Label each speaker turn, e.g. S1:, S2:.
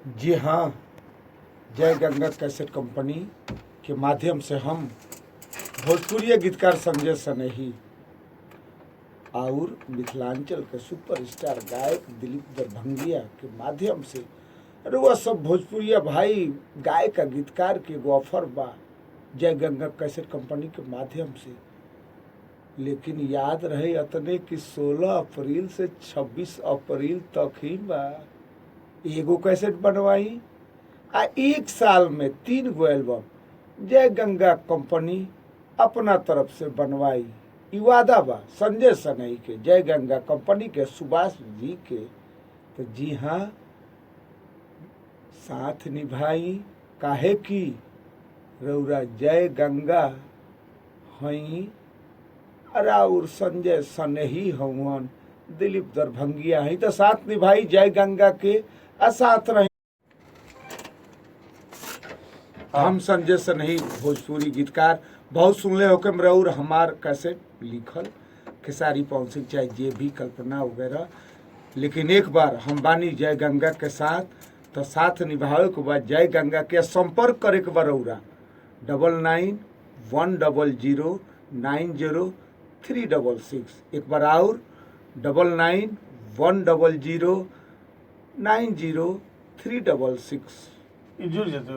S1: जी हाँ, जय गंगा कैसेट कंपनी के माध्यम से हम भोजपुरी गीतकार संजय सनेही और मिथिलांचल के सुपरस्टार गायक दिलीप दरभंगिया के माध्यम से अरे वह सब भोजपुरिया भाई गायक गीतकार के एगो ऑफर बा जय गंगा कैसेट कंपनी के माध्यम से। लेकिन याद रहे अतने कि 16 अप्रैल से 26 अप्रैल तक ही बा एगो कैसेट बनवाई आ एक साल में 3 गो एल्बम जय गंगा कंपनी अपना तरफ से बनवाई। ई वादा बा संजय सनेही के, जय गंगा कंपनी के, सुभाष जी के। तो जी हाँ, साथ निभाई काहे की रौरा जय गंगा हई और संजय सनेही हवन, दिलीप दरभंगिया हई। तो साथ निभाई जय गंगा के आ साथ रही। हम संजय सनेही भोजपुरी गीतकार बहुत सुनले होके मरौर हमार कैसेट लिखल खेसारी पवन सिंह चाहे जे भी कल्पना वगैरह। लेकिन एक बार हम बानी जय गंगा के साथ, तो साथ निभावे के बाद जय गंगा के संपर्क करे के बरौरा 9910090366। एक बार और 9910090366।
S2: जुड़ जाते